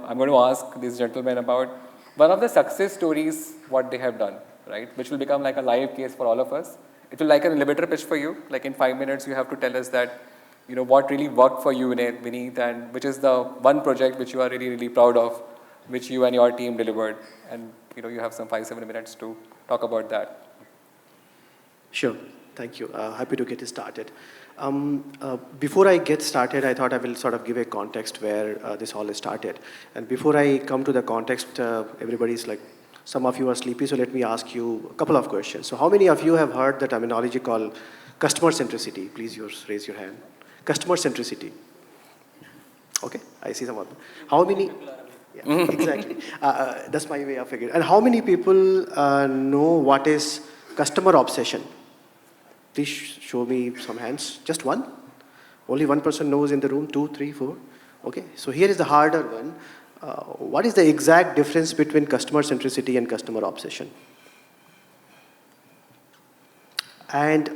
I'm going to ask these gentlemen about one of the success stories, what they have done, right? Which will become like a live case for all of us. It will like an elevator pitch for you. Like in 5 minutes, you have to tell us that, what really worked for you, Vineet, and which is the one project which you are really, really proud of, which you and your team delivered. And, you have some 5-7 minutes to talk about that. Sure. Thank you. Happy to get it started. Before I get started, I thought I will sort of give a context where this all started. And before I come to the context, everybody's like, some of you are sleepy, so let me ask you a couple of questions. So how many of you have heard the terminology called customer centricity? Please raise your hand. Customer centricity. Okay, I see some of them. How many? Yeah, exactly. That's my way of figuring. And how many people know what is customer obsession? Please show me some hands. Just one? Only one person knows in the room? 2, 3, 4? Okay, so here is the harder one. What is the exact difference between customer centricity and customer obsession? And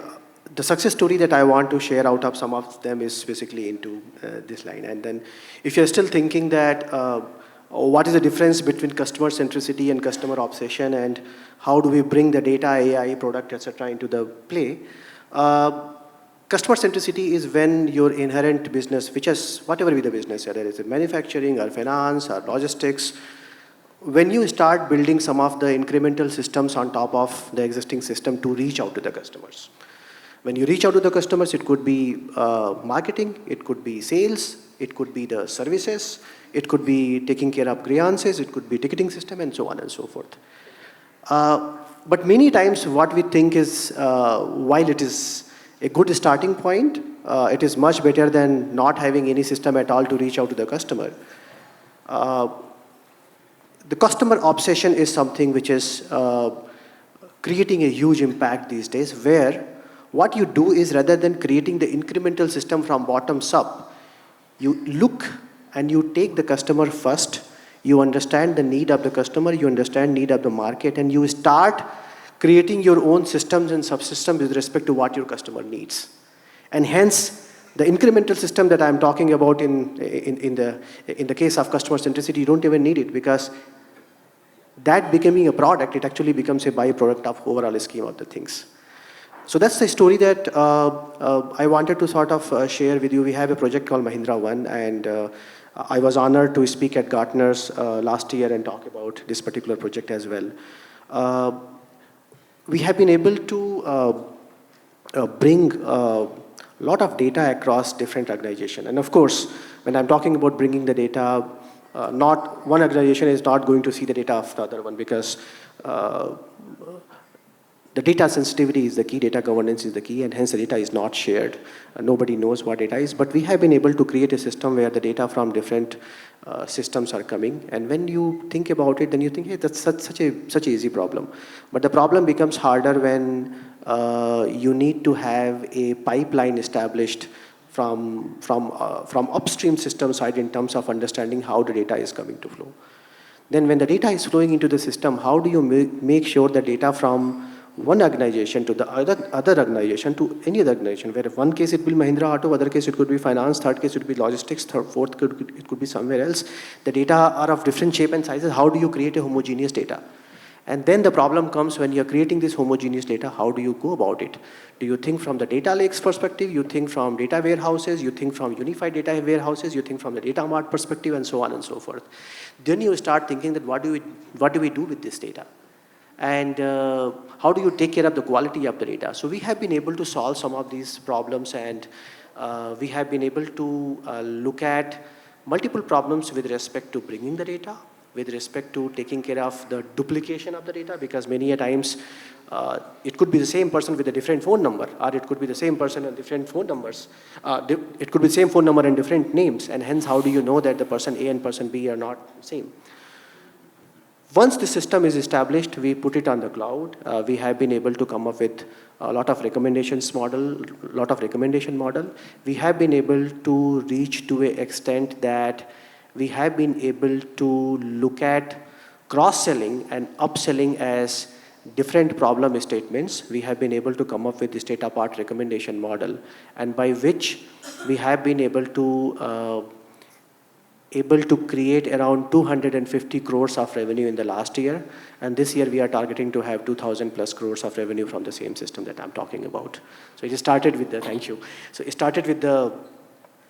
the success story that I want to share out of some of them is basically into this line. And then if you're still thinking that what is the difference between customer centricity and customer obsession, and how do we bring the data, AI, product, etc. into the play? Customer centricity is when your inherent business, which is whatever be the business, whether it's manufacturing or finance or logistics, when you start building some of the incremental systems on top of the existing system to reach out to the customers. When you reach out to the customers, it could be marketing, it could be sales, it could be the services, it could be taking care of grievances, it could be ticketing system, and so on and so forth. But many times what we think is, while it is a good starting point, it is much better than not having any system at all to reach out to the customer. The customer obsession is something which is creating a huge impact these days, where what you do is, rather than creating the incremental system from bottoms up, you look and you take the customer first. You understand the need of the customer, you understand need of the market, and you start creating your own systems and subsystems with respect to what your customer needs. And hence, the incremental system that I'm talking about in the case of customer centricity, you don't even need it, because that becoming a product, it actually becomes a byproduct of overall scheme of the things. So that's the story that I wanted to sort of share with you. We have a project called Mahindra One, and I was honored to speak at Gartner's last year and talk about this particular project as well. We have been able to bring a lot of data across different organizations. And of course, when I'm talking about bringing the data, not one organization is not going to see the data of the other one, because the data sensitivity is the key, data governance is the key, and hence the data is not shared. Nobody knows what data is, but we have been able to create a system where the data from different systems are coming. And when you think about it, then you think, hey, that's such an easy problem. But the problem becomes harder when you need to have a pipeline established from upstream system side in terms of understanding how the data is coming to flow. Then when the data is flowing into the system, how do you make sure the data from one organization to the other organization to any other organization, where if one case it will be Mahindra Auto, other case it could be finance, third case it could be logistics, fourth it could be somewhere else. The data are of different shape and sizes. How do you create a homogeneous data? And then the problem comes when you're creating this homogeneous data, how do you go about it? Do you think from the data lakes perspective? You think from data warehouses? You think from unified data warehouses? You think from the data mart perspective, and so on and so forth. Then you start thinking that what do we do with this data? And how do you take care of the quality of the data? So we have been able to solve some of these problems, and we have been able to look at multiple problems with respect to bringing the data, with respect to taking care of the duplication of the data, because many a times it could be the same person with a different phone number, or it could be the same person and different phone numbers. It could be the same phone number and different names, and hence how do you know that the person A and person B are not same? Once the system is established, we put it on the cloud. We have been able to come up with a lot of recommendation model. We have been able to reach to an extent that we have been able to look at cross-selling and upselling as different problem statements. We have been able to come up with this data part recommendation model, and by which we have been able to able to create around 250 crores of revenue in the last year. And this year we are targeting to have 2000 plus crores of revenue from the same system that I'm talking about. So it started with the, thank you. So it started with the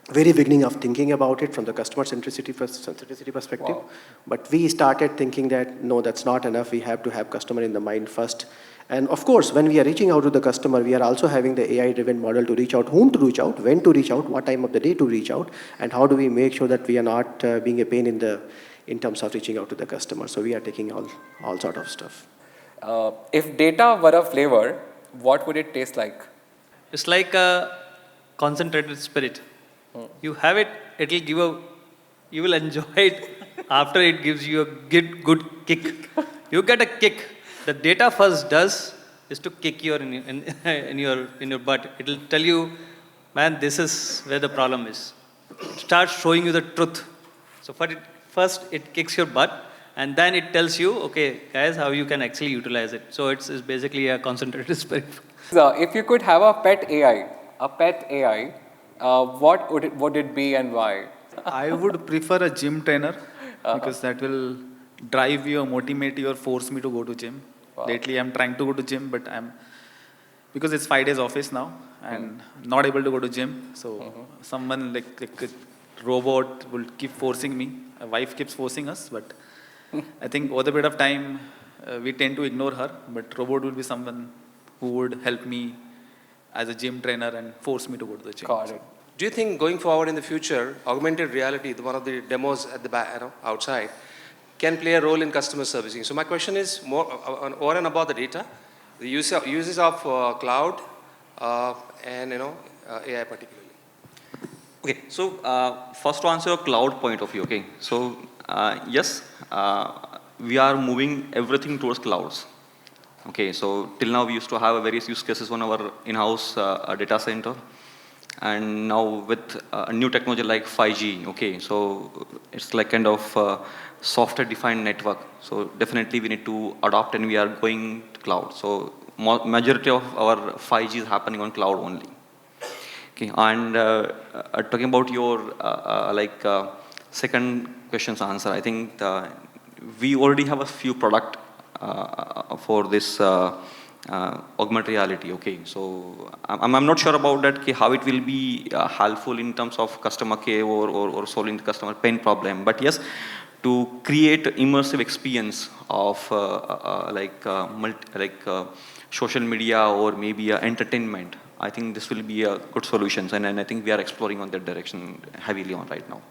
very beginning of thinking about it from the customer centricity perspective. Wow. But we started thinking that, no, that's not enough. We have to have customer in the mind first. And of course, when we are reaching out to the customer, we are also having the AI-driven model to reach out, whom to reach out, when to reach out, what time of the day to reach out, and how do we make sure that we are not being a pain in terms of reaching out to the customer. So we are taking all sort of stuff. If data were a flavor, what would it taste like? It's like a concentrated spirit. You have it, it will give a, you will enjoy it after it gives you a good kick. You get a kick. The data first does is to kick you in your butt. It will tell you, man, this is where the problem is. It starts showing you the truth. So first it kicks your butt, and then it tells you, okay, guys, how you can actually utilize it. So it's basically a concentrated spirit. So if you could have a pet AI, what would it be and why? I would prefer a gym trainer because that will drive you or motivate you or force me to go to gym. Wow. Lately, I'm trying to go to gym, but because it's 5 days office now and not able to go to gym. So someone like a robot will keep forcing me. A wife keeps forcing us, but I think over the period of time, we tend to ignore her. But robot will be someone who would help me as a gym trainer and force me to go to the gym. Got it. Do you think going forward in the future, augmented reality, one of the demos at the back, outside, can play a role in customer servicing? So my question is more over and above the data, the uses of cloud and AI particularly. Okay, so first to answer your cloud point of view, okay. So yes, we are moving everything towards clouds. Okay, so till now we used to have various use cases on our in-house data center. And now with a new technology like 5G, okay, so it's like kind of software-defined network. So definitely we need to adopt, and we are going to cloud. So majority of our 5G is happening on cloud only. Okay, and talking about your second question's answer, I think we already have a few product for this augmented reality. Okay, so I'm not sure about that, okay, how it will be helpful in terms of customer care or solving the customer pain problem. But yes, to create immersive experience of social media or maybe entertainment, I think this will be a good solution, and I think we are exploring on that direction heavily on right now.